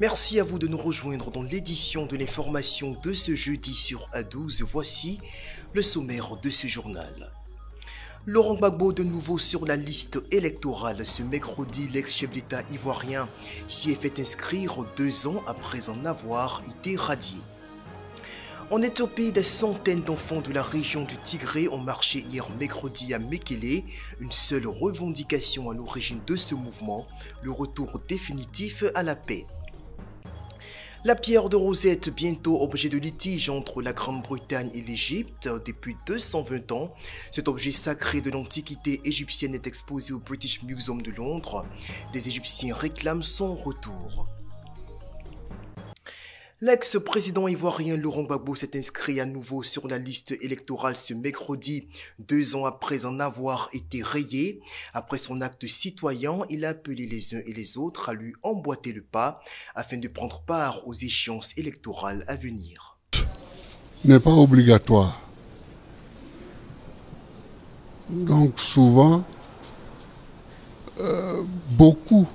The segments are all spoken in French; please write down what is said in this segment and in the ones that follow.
Merci à vous de nous rejoindre dans l'édition de l'information de ce jeudi sur A12. Voici le sommaire de ce journal. Laurent Gbagbo de nouveau sur la liste électorale. Ce mercredi, l'ex-chef d'État ivoirien s'y est fait inscrire 2 ans après en avoir été radié. En Éthiopie, des centaines d'enfants de la région du Tigré ont marché hier mercredi à Mekele. Une seule revendication à l'origine de ce mouvement, le retour définitif à la paix. La pierre de Rosette, bientôt objet de litige entre la Grande-Bretagne et l'Égypte depuis 220 ans. Cet objet sacré de l'antiquité égyptienne est exposé au British Museum de Londres. Des Égyptiens réclament son retour. L'ex-président ivoirien Laurent Gbagbo s'est inscrit à nouveau sur la liste électorale ce mercredi, 2 ans après en avoir été rayé. Après son acte citoyen, il a appelé les uns et les autres à lui emboîter le pas afin de prendre part aux échéances électorales à venir. N'est pas obligatoire. Donc souvent, beaucoup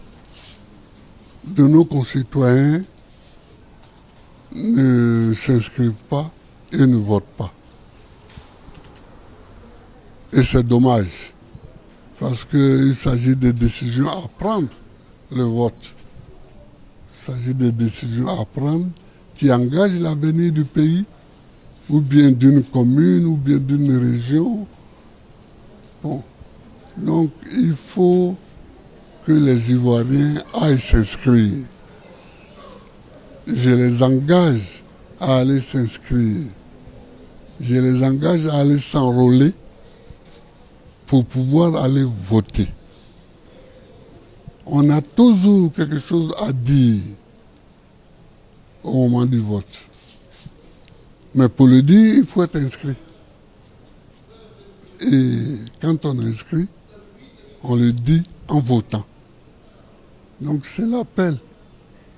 de nos concitoyens ne s'inscrivent pas et ne votent pas. Et c'est dommage, parce qu'il s'agit de décisions à prendre, le vote. Il s'agit de décisions à prendre qui engagent l'avenir du pays, ou bien d'une commune, ou bien d'une région. Bon. Donc il faut que les Ivoiriens aillent s'inscrire. Je les engage à aller s'inscrire. Je les engage à aller s'enrôler pour pouvoir aller voter. On a toujours quelque chose à dire au moment du vote. Mais pour le dire, il faut être inscrit. Et quand on est inscrit, on le dit en votant. Donc c'est l'appel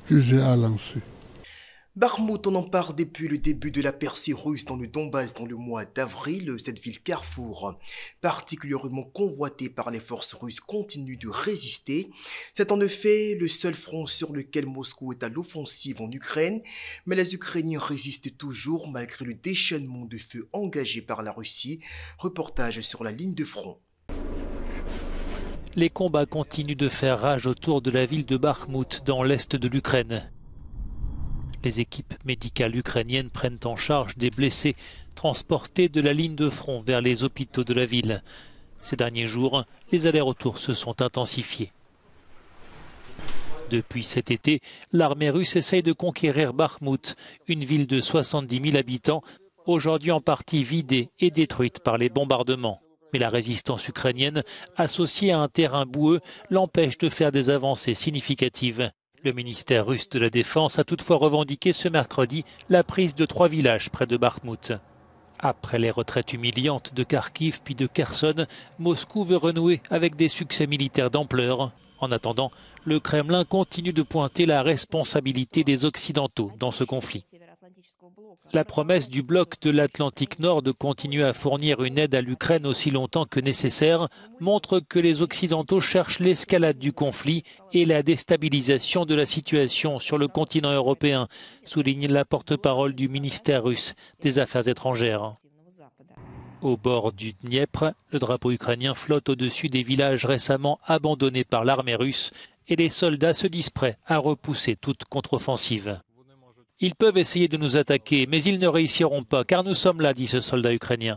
que j'ai à lancer. Bakhmout, on en parle depuis le début de la percée russe dans le Donbass dans le mois d'avril. Cette ville carrefour, particulièrement convoitée par les forces russes, continue de résister. C'est en effet le seul front sur lequel Moscou est à l'offensive en Ukraine, mais les Ukrainiens résistent toujours malgré le déchaînement de feu engagé par la Russie. Reportage sur la ligne de front. Les combats continuent de faire rage autour de la ville de Bakhmout dans l'est de l'Ukraine. Les équipes médicales ukrainiennes prennent en charge des blessés transportés de la ligne de front vers les hôpitaux de la ville. Ces derniers jours, les allers-retours se sont intensifiés. Depuis cet été, l'armée russe essaye de conquérir Bakhmout, une ville de 70 000 habitants, aujourd'hui en partie vidée et détruite par les bombardements. Mais la résistance ukrainienne, associée à un terrain boueux, l'empêche de faire des avancées significatives. Le ministère russe de la Défense a toutefois revendiqué ce mercredi la prise de 3 villages près de Bakhmout. Après les retraites humiliantes de Kharkiv puis de Kherson, Moscou veut renouer avec des succès militaires d'ampleur. En attendant, le Kremlin continue de pointer la responsabilité des Occidentaux dans ce conflit. La promesse du bloc de l'Atlantique Nord de continuer à fournir une aide à l'Ukraine aussi longtemps que nécessaire montre que les Occidentaux cherchent l'escalade du conflit et la déstabilisation de la situation sur le continent européen, souligne la porte-parole du ministère russe des Affaires étrangères. Au bord du Dniepr, le drapeau ukrainien flotte au-dessus des villages récemment abandonnés par l'armée russe et les soldats se disent prêts à repousser toute contre-offensive. Ils peuvent essayer de nous attaquer, mais ils ne réussiront pas, car nous sommes là, dit ce soldat ukrainien.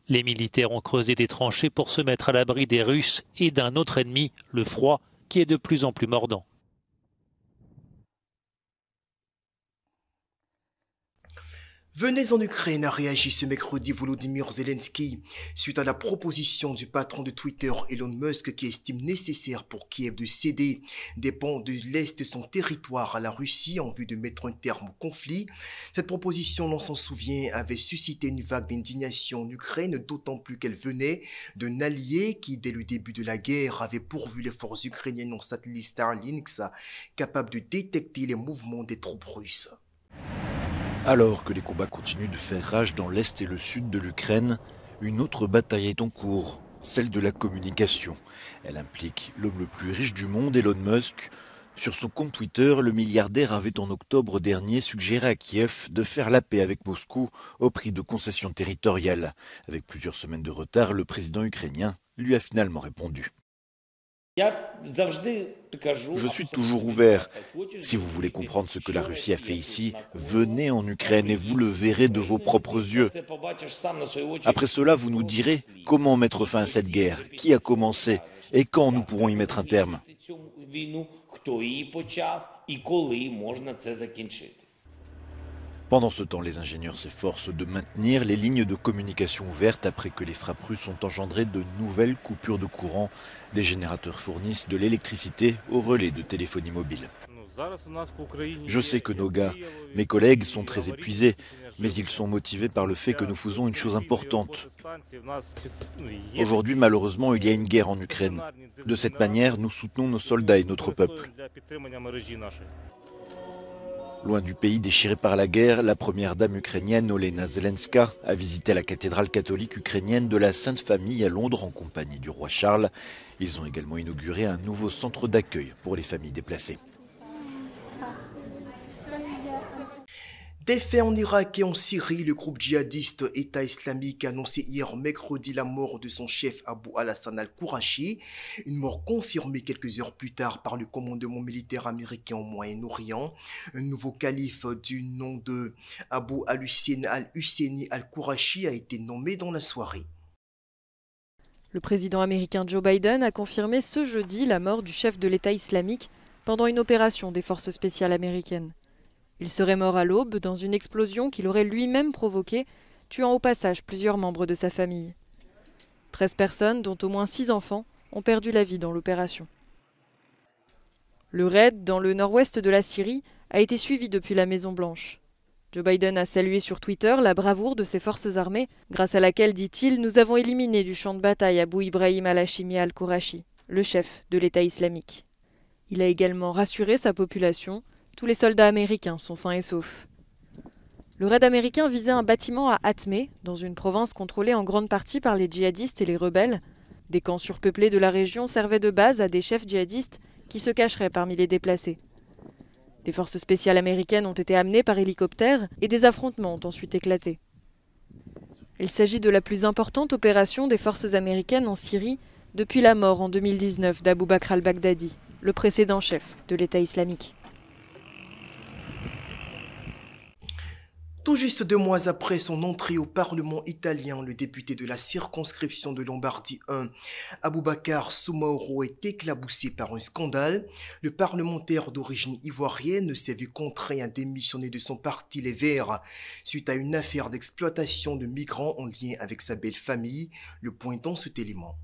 Les militaires ont creusé des tranchées pour se mettre à l'abri des Russes et d'un autre ennemi, le froid, qui est de plus en plus mordant. Venez en Ukraine, a réagi ce mercredi Volodymyr Zelensky suite à la proposition du patron de Twitter Elon Musk qui estime nécessaire pour Kiev de céder des pans de l'Est de son territoire à la Russie en vue de mettre un terme au conflit. Cette proposition, l'on s'en souvient, avait suscité une vague d'indignation en Ukraine, d'autant plus qu'elle venait d'un allié qui, dès le début de la guerre, avait pourvu les forces ukrainiennes en satellite Starlink capable de détecter les mouvements des troupes russes. Alors que les combats continuent de faire rage dans l'est et le sud de l'Ukraine, une autre bataille est en cours, celle de la communication. Elle implique l'homme le plus riche du monde, Elon Musk. Sur son compte Twitter, le milliardaire avait en octobre dernier suggéré à Kiev de faire la paix avec Moscou au prix de concessions territoriales. Avec plusieurs semaines de retard, le président ukrainien lui a finalement répondu. Je suis toujours ouvert. Si vous voulez comprendre ce que la Russie a fait ici, venez en Ukraine et vous le verrez de vos propres yeux. Après cela, vous nous direz comment mettre fin à cette guerre, qui a commencé et quand nous pourrons y mettre un terme. Pendant ce temps, les ingénieurs s'efforcent de maintenir les lignes de communication ouvertes après que les frappes russes ont engendré de nouvelles coupures de courant. Des générateurs fournissent de l'électricité aux relais de téléphonie mobile. Je sais que nos gars, mes collègues, sont très épuisés, mais ils sont motivés par le fait que nous faisons une chose importante. Aujourd'hui, malheureusement, il y a une guerre en Ukraine. De cette manière, nous soutenons nos soldats et notre peuple. Loin du pays déchiré par la guerre, la première dame ukrainienne Olena Zelenska a visité la cathédrale catholique ukrainienne de la Sainte Famille à Londres en compagnie du roi Charles. Ils ont également inauguré un nouveau centre d'accueil pour les familles déplacées. Des faits en Irak et en Syrie, le groupe djihadiste État islamique a annoncé hier mercredi la mort de son chef Abu al-Hassan al-Qurashi, une mort confirmée quelques heures plus tard par le commandement militaire américain au Moyen-Orient. Un nouveau calife du nom de Abu al-Hussein al-Husseini al-Qurashi a été nommé dans la soirée. Le président américain Joe Biden a confirmé ce jeudi la mort du chef de l'État islamique pendant une opération des forces spéciales américaines. Il serait mort à l'aube dans une explosion qu'il aurait lui-même provoquée, tuant au passage plusieurs membres de sa famille. 13 personnes, dont au moins 6 enfants, ont perdu la vie dans l'opération. Le raid dans le nord-ouest de la Syrie a été suivi depuis la Maison-Blanche. Joe Biden a salué sur Twitter la bravoure de ses forces armées, grâce à laquelle, dit-il, nous avons éliminé du champ de bataille Abu Ibrahim al-Hashimi al-Qurashi, le chef de l'État islamique. Il a également rassuré sa population. Tous les soldats américains sont sains et saufs. Le raid américain visait un bâtiment à Hatmé, dans une province contrôlée en grande partie par les djihadistes et les rebelles. Des camps surpeuplés de la région servaient de base à des chefs djihadistes qui se cacheraient parmi les déplacés. Des forces spéciales américaines ont été amenées par hélicoptère et des affrontements ont ensuite éclaté. Il s'agit de la plus importante opération des forces américaines en Syrie depuis la mort en 2019 d'Abou Bakr al-Baghdadi, le précédent chef de l'État islamique. Tout juste 2 mois après son entrée au Parlement italien, le député de la circonscription de Lombardie 1, Aboubacar Soumaoro, est éclaboussé par un scandale. Le parlementaire d'origine ivoirienne s'est vu contraint à démissionner de son parti Les Verts suite à une affaire d'exploitation de migrants en lien avec sa belle famille. Le point dans cet élément.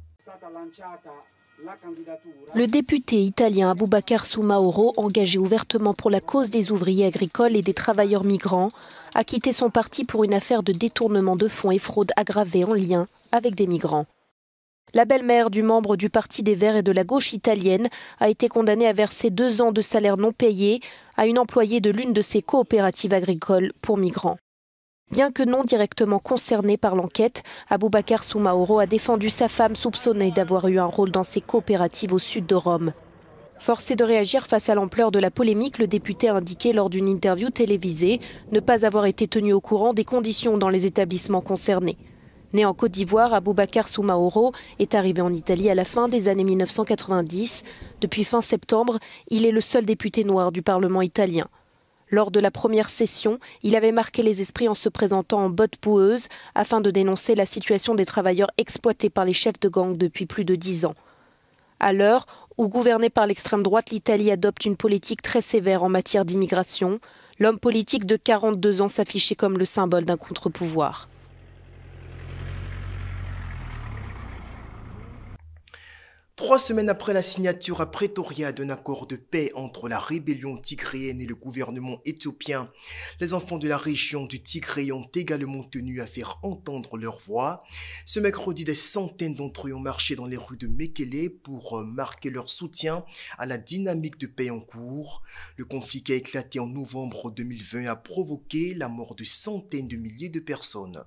Le député italien Aboubacar Soumaoro, engagé ouvertement pour la cause des ouvriers agricoles et des travailleurs migrants, a quitté son parti pour une affaire de détournement de fonds et fraude aggravée en lien avec des migrants. La belle-mère du membre du Parti des Verts et de la gauche italienne a été condamnée à verser 2 ans de salaire non payé à une employée de l'une de ses coopératives agricoles pour migrants. Bien que non directement concerné par l'enquête, Aboubacar Soumaoro a défendu sa femme soupçonnée d'avoir eu un rôle dans ces coopératives au sud de Rome. Forcé de réagir face à l'ampleur de la polémique, le député a indiqué lors d'une interview télévisée ne pas avoir été tenu au courant des conditions dans les établissements concernés. Né en Côte d'Ivoire, Aboubacar Soumaoro est arrivé en Italie à la fin des années 1990. Depuis fin septembre, il est le seul député noir du Parlement italien. Lors de la première session, il avait marqué les esprits en se présentant en botte boueuse afin de dénoncer la situation des travailleurs exploités par les chefs de gang depuis plus de 10 ans. À l'heure où, gouverné par l'extrême droite, l'Italie adopte une politique très sévère en matière d'immigration, l'homme politique de 42 ans s'affichait comme le symbole d'un contre-pouvoir. Trois semaines après la signature à Pretoria d'un accord de paix entre la rébellion tigréenne et le gouvernement éthiopien, les enfants de la région du Tigré ont également tenu à faire entendre leur voix. Ce mercredi, des centaines d'entre eux ont marché dans les rues de Mekele pour marquer leur soutien à la dynamique de paix en cours. Le conflit qui a éclaté en novembre 2020 a provoqué la mort de centaines de milliers de personnes.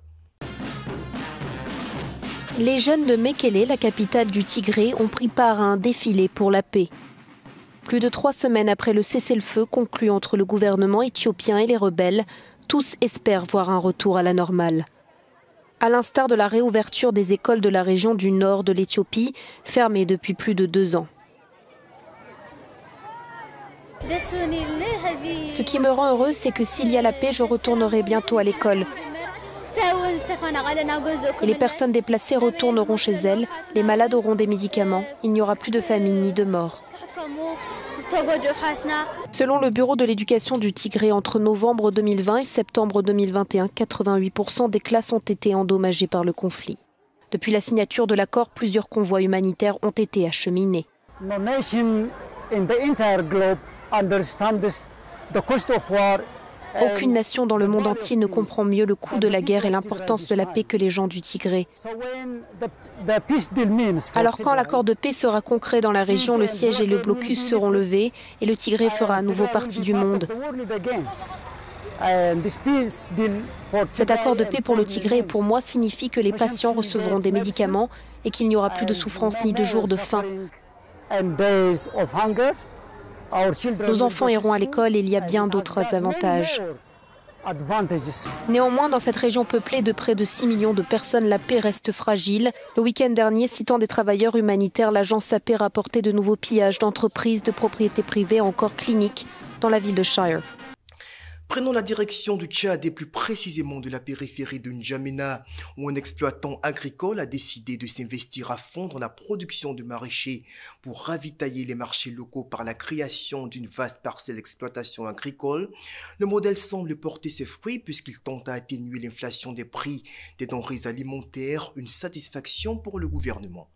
Les jeunes de Mekele, la capitale du Tigré, ont pris part à un défilé pour la paix. Plus de 3 semaines après le cessez-le-feu conclu entre le gouvernement éthiopien et les rebelles, tous espèrent voir un retour à la normale. À l'instar de la réouverture des écoles de la région du nord de l'Éthiopie, fermées depuis plus de 2 ans. Ce qui me rend heureuse, c'est que s'il y a la paix, je retournerai bientôt à l'école. Et les personnes déplacées retourneront chez elles, les malades auront des médicaments, il n'y aura plus de famine ni de mort. Selon le Bureau de l'éducation du Tigré, entre novembre 2020 et septembre 2021, 88% des classes ont été endommagées par le conflit. Depuis la signature de l'accord, plusieurs convois humanitaires ont été acheminés. Aucune nation dans le monde entier ne comprend mieux le coût de la guerre et l'importance de la paix que les gens du Tigré. Alors quand l'accord de paix sera concret dans la région, le siège et le blocus seront levés et le Tigré fera à nouveau partie du monde. Cet accord de paix pour le Tigré et pour moi signifie que les patients recevront des médicaments et qu'il n'y aura plus de souffrance ni de jours de faim. Nos enfants iront à l'école et il y a bien d'autres avantages. Néanmoins, dans cette région peuplée de près de 6 millions de personnes, la paix reste fragile. Le week-end dernier, citant des travailleurs humanitaires, l'agence AP rapportait de nouveaux pillages d'entreprises, de propriétés privées, encore cliniques, dans la ville de Shire. Prenons la direction du Tchad et plus précisément de la périphérie de N'Djamena, où un exploitant agricole a décidé de s'investir à fond dans la production de maraîchers pour ravitailler les marchés locaux par la création d'une vaste parcelle d'exploitation agricole. Le modèle semble porter ses fruits puisqu'il tente à atténuer l'inflation des prix des denrées alimentaires, une satisfaction pour le gouvernement.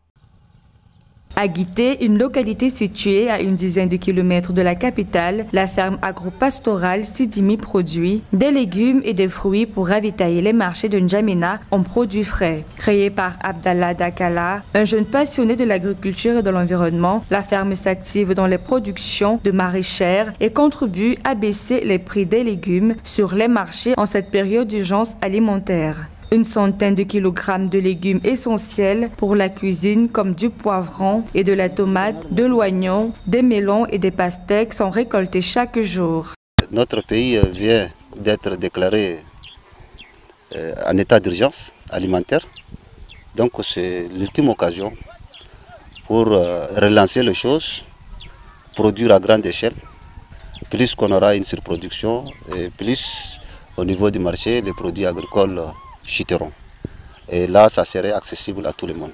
À Guité, une localité située à une dizaine de kilomètres de la capitale, la ferme agro-pastorale Sidimi produit des légumes et des fruits pour ravitailler les marchés de N'Djamena en produits frais. Créée par Abdallah Dakala, un jeune passionné de l'agriculture et de l'environnement, la ferme s'active dans les productions de maraîchères et contribue à baisser les prix des légumes sur les marchés en cette période d'urgence alimentaire. Une centaine de kilogrammes de légumes essentiels pour la cuisine comme du poivron et de la tomate, de l'oignon, des melons et des pastèques sont récoltés chaque jour. Notre pays vient d'être déclaré en état d'urgence alimentaire. Donc c'est l'ultime occasion pour relancer les choses, produire à grande échelle. Plus qu'on aura une surproduction, et plus au niveau du marché, les produits agricoles chuteront. Et là, ça serait accessible à tout le monde.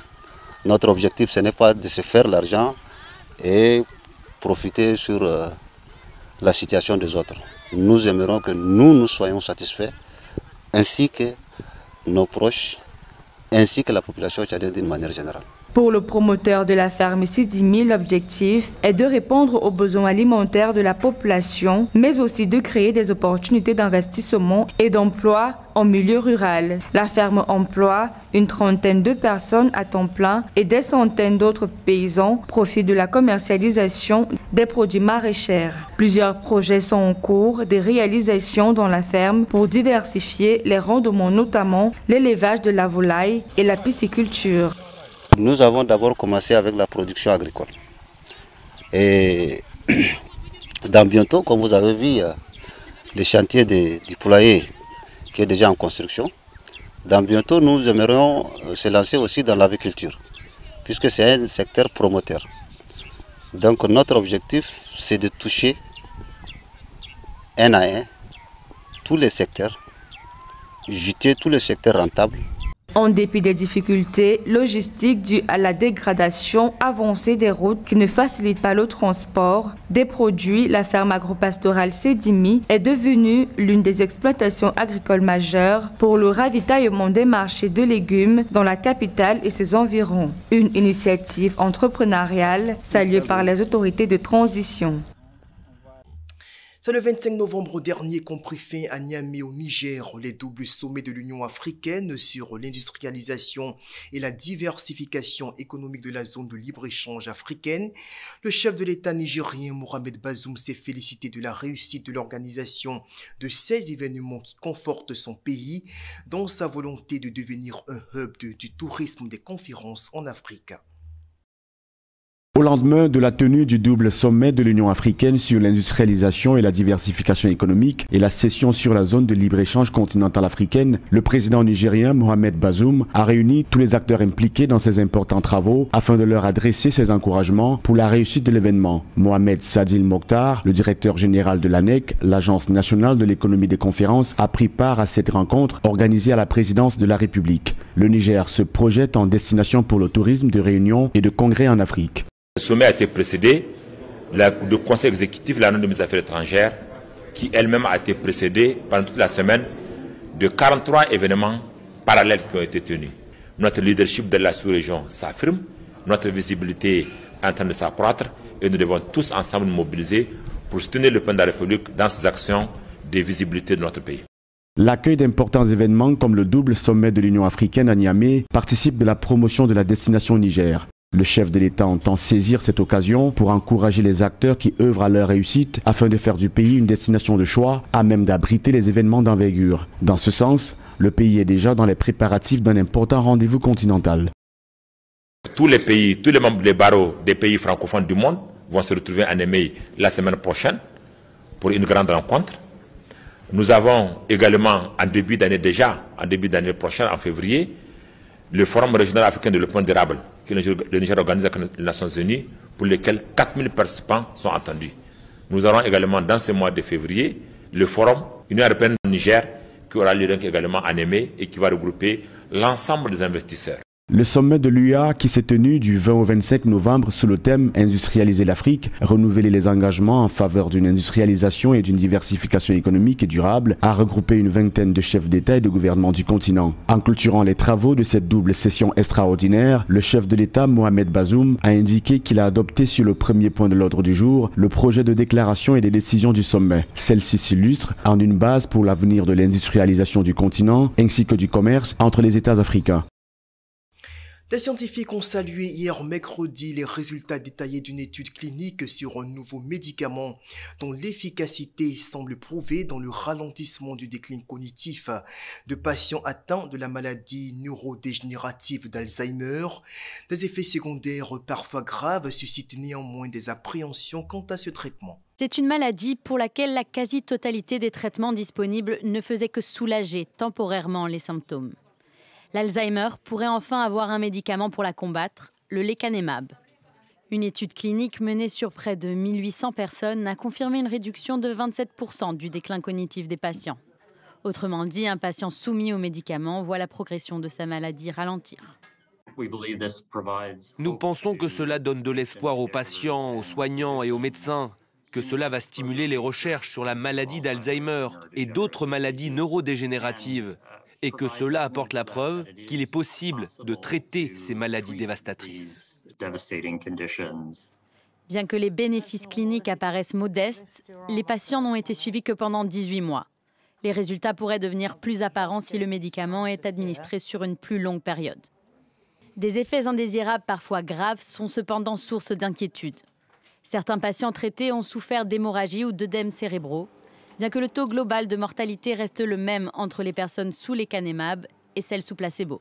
Notre objectif, ce n'est pas de se faire l'argent et profiter sur la situation des autres. Nous aimerions que nous soyons satisfaits, ainsi que nos proches, ainsi que la population tchadienne d'une manière générale. Pour le promoteur de la ferme Sidimi, l'objectif est de répondre aux besoins alimentaires de la population, mais aussi de créer des opportunités d'investissement et d'emploi en milieu rural. La ferme emploie une trentaine de personnes à temps plein et des centaines d'autres paysans profitent de la commercialisation des produits maraîchers. Plusieurs projets sont en cours de réalisation dans la ferme pour diversifier les rendements, notamment l'élevage de la volaille et la pisciculture. Nous avons d'abord commencé avec la production agricole. Et dans bientôt, comme vous avez vu, le chantier du poulailler qui est déjà en construction. Dans bientôt, nous aimerions se lancer aussi dans l'agriculture, puisque c'est un secteur promoteur. Donc notre objectif, c'est de toucher un à un tous les secteurs, jeter tous les secteurs rentables. En dépit des difficultés logistiques dues à la dégradation avancée des routes qui ne facilitent pas le transport des produits, la ferme agro-pastorale Sidimi est devenue l'une des exploitations agricoles majeures pour le ravitaillement des marchés de légumes dans la capitale et ses environs. Une initiative entrepreneuriale saluée par les autorités de transition. C'est le 25 novembre dernier qu'ont pris fin à Niamey au Niger les doubles sommets de l'Union africaine sur l'industrialisation et la diversification économique de la zone de libre-échange africaine. Le chef de l'État nigérien Mohamed Bazoum s'est félicité de la réussite de l'organisation de ces événements qui confortent son pays dans sa volonté de devenir un hub du tourisme des conférences en Afrique. Au lendemain de la tenue du double sommet de l'Union africaine sur l'industrialisation et la diversification économique et la session sur la zone de libre-échange continentale africaine, le président nigérien Mohamed Bazoum a réuni tous les acteurs impliqués dans ces importants travaux afin de leur adresser ses encouragements pour la réussite de l'événement. Mohamed Sadil Mokhtar, le directeur général de l'ANEC, l'Agence nationale de l'économie des conférences, a pris part à cette rencontre organisée à la présidence de la République. Le Niger se projette en destination pour le tourisme de réunions et de congrès en Afrique. Le sommet a été précédé du conseil exécutif de la Réunion des affaires étrangères qui elle-même a été précédée pendant toute la semaine de 43 événements parallèles qui ont été tenus. Notre leadership de la sous-région s'affirme, notre visibilité est en train de s'accroître et nous devons tous ensemble nous mobiliser pour soutenir le président de la République dans ses actions de visibilité de notre pays. L'accueil d'importants événements comme le double sommet de l'Union africaine à Niamey participe de la promotion de la destination Niger. Le chef de l'État entend saisir cette occasion pour encourager les acteurs qui œuvrent à leur réussite afin de faire du pays une destination de choix à même d'abriter les événements d'envergure. Dans ce sens, le pays est déjà dans les préparatifs d'un important rendez-vous continental. Tous les pays, tous les membres des barreaux des pays francophones du monde vont se retrouver à Niamey la semaine prochaine pour une grande rencontre. Nous avons également en début d'année prochaine, en février, le Forum régional africain de développement durable que le Niger organise avec les Nations Unies, pour lesquels 4000 participants sont attendus. Nous aurons également dans ce mois de février le Forum Union européenne du Niger qui aura lieu également à Niamey et qui va regrouper l'ensemble des investisseurs. Le sommet de l'UA qui s'est tenu du 20 au 25 novembre sous le thème « Industrialiser l'Afrique, renouveler les engagements en faveur d'une industrialisation et d'une diversification économique et durable » a regroupé une vingtaine de chefs d'État et de gouvernement du continent. En clôturant les travaux de cette double session extraordinaire, le chef de l'État Mohamed Bazoum a indiqué qu'il a adopté sur le premier point de l'ordre du jour le projet de déclaration et des décisions du sommet. Celle-ci s'illustre en une base pour l'avenir de l'industrialisation du continent ainsi que du commerce entre les États africains. Les scientifiques ont salué hier mercredi les résultats détaillés d'une étude clinique sur un nouveau médicament dont l'efficacité semble prouvée dans le ralentissement du déclin cognitif de patients atteints de la maladie neurodégénérative d'Alzheimer. Des effets secondaires parfois graves suscitent néanmoins des appréhensions quant à ce traitement. C'est une maladie pour laquelle la quasi-totalité des traitements disponibles ne faisait que soulager temporairement les symptômes. L'Alzheimer pourrait enfin avoir un médicament pour la combattre, le lecanemab. Une étude clinique menée sur près de 1800 personnes a confirmé une réduction de 27% du déclin cognitif des patients. Autrement dit, un patient soumis aux médicaments voit la progression de sa maladie ralentir. Nous pensons que cela donne de l'espoir aux patients, aux soignants et aux médecins, que cela va stimuler les recherches sur la maladie d'Alzheimer et d'autres maladies neurodégénératives, et que cela apporte la preuve qu'il est possible de traiter ces maladies dévastatrices. Bien que les bénéfices cliniques apparaissent modestes, les patients n'ont été suivis que pendant 18 mois. Les résultats pourraient devenir plus apparents si le médicament est administré sur une plus longue période. Des effets indésirables parfois graves sont cependant source d'inquiétude. Certains patients traités ont souffert d'hémorragie ou d'œdèmes cérébraux, bien que le taux global de mortalité reste le même entre les personnes sous lecanemab et celles sous placebo.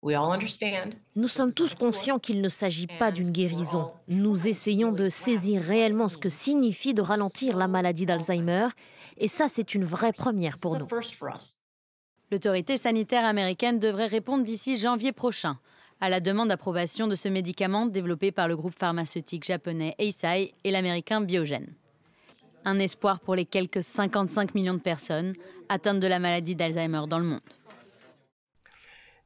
Nous sommes tous conscients qu'il ne s'agit pas d'une guérison. Nous essayons de saisir réellement ce que signifie de ralentir la maladie d'Alzheimer, et ça, c'est une vraie première pour nous. L'autorité sanitaire américaine devrait répondre d'ici janvier prochain à la demande d'approbation de ce médicament développé par le groupe pharmaceutique japonais Eisai et l'américain Biogen. Un espoir pour les quelques 55 millions de personnes atteintes de la maladie d'Alzheimer dans le monde.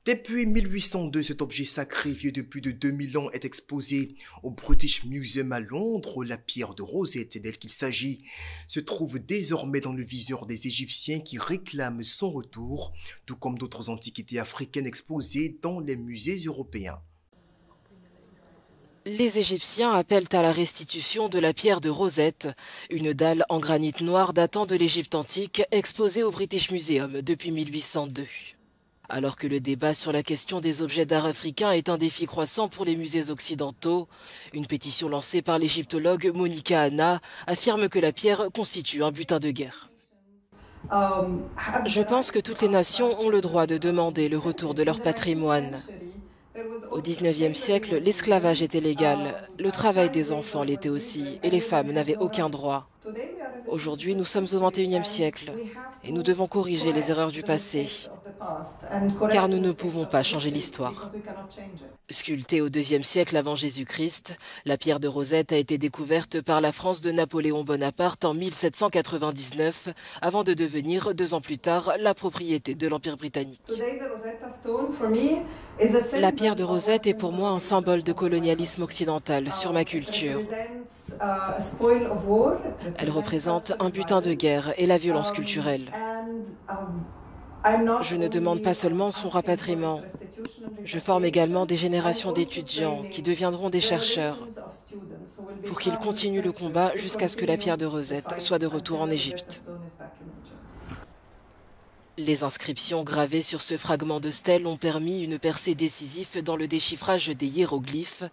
Depuis 1802, cet objet sacré vieux de plus de 2000 ans est exposé au British Museum à Londres. La pierre de Rosette, d'elle qu'il s'agit, se trouve désormais dans le viseur des Égyptiens qui réclament son retour, tout comme d'autres antiquités africaines exposées dans les musées européens. Les Égyptiens appellent à la restitution de la pierre de Rosette, une dalle en granit noir datant de l'Égypte antique exposée au British Museum depuis 1802. Alors que le débat sur la question des objets d'art africains est un défi croissant pour les musées occidentaux, une pétition lancée par l'égyptologue Monica Anna affirme que la pierre constitue un butin de guerre. Je pense que toutes les nations ont le droit de demander le retour de leur patrimoine. Au XIXe siècle, l'esclavage était légal, le travail des enfants l'était aussi, et les femmes n'avaient aucun droit. Aujourd'hui, nous sommes au XXIe siècle, et nous devons corriger les erreurs du passé, car nous ne pouvons pas changer l'histoire. Sculptée au IIe siècle avant Jésus-Christ, la pierre de Rosette a été découverte par la France de Napoléon Bonaparte en 1799, avant de devenir, 2 ans plus tard, la propriété de l'Empire britannique. La pierre de Rosette est pour moi un symbole de colonialisme occidental sur ma culture. Elle représente un butin de guerre et la violence culturelle. Je ne demande pas seulement son rapatriement. Je forme également des générations d'étudiants qui deviendront des chercheurs pour qu'ils continuent le combat jusqu'à ce que la pierre de Rosette soit de retour en Égypte. Les inscriptions gravées sur ce fragment de stèle ont permis une percée décisive dans le déchiffrage des hiéroglyphes.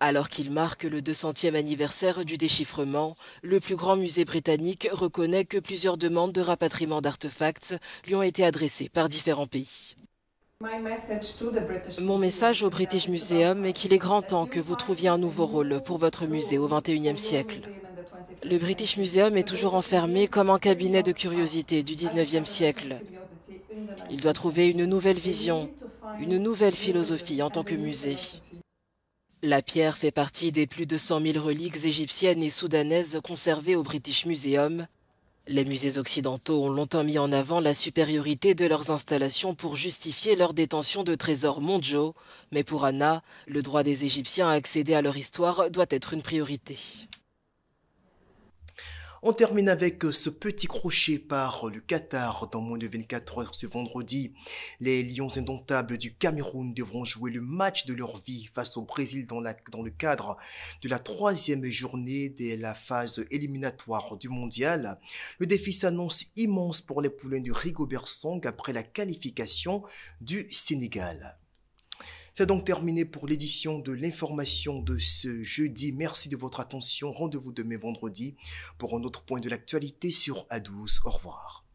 Alors qu'il marque le 200e anniversaire du déchiffrement, le plus grand musée britannique reconnaît que plusieurs demandes de rapatriement d'artefacts lui ont été adressées par différents pays. Mon message au British Museum est qu'il est grand temps que vous trouviez un nouveau rôle pour votre musée au XXIe siècle. Le British Museum est toujours enfermé comme un cabinet de curiosités du XIXe siècle. Il doit trouver une nouvelle vision, une nouvelle philosophie en tant que musée. La pierre fait partie des plus de 100 000 reliques égyptiennes et soudanaises conservées au British Museum. Les musées occidentaux ont longtemps mis en avant la supériorité de leurs installations pour justifier leur détention de trésors mondiaux. Mais pour Anna, le droit des Égyptiens à accéder à leur histoire doit être une priorité. On termine avec ce petit crochet par le Qatar dans moins de 24 heures ce vendredi. Les Lions indomptables du Cameroun devront jouer le match de leur vie face au Brésil dans le cadre de la 3e journée de la phase éliminatoire du mondial. Le défi s'annonce immense pour les poulains de Rigobert Song après la qualification du Sénégal. C'est donc terminé pour l'édition de l'information de ce jeudi. Merci de votre attention. Rendez-vous demain vendredi pour un autre point de l'actualité sur A12. Au revoir.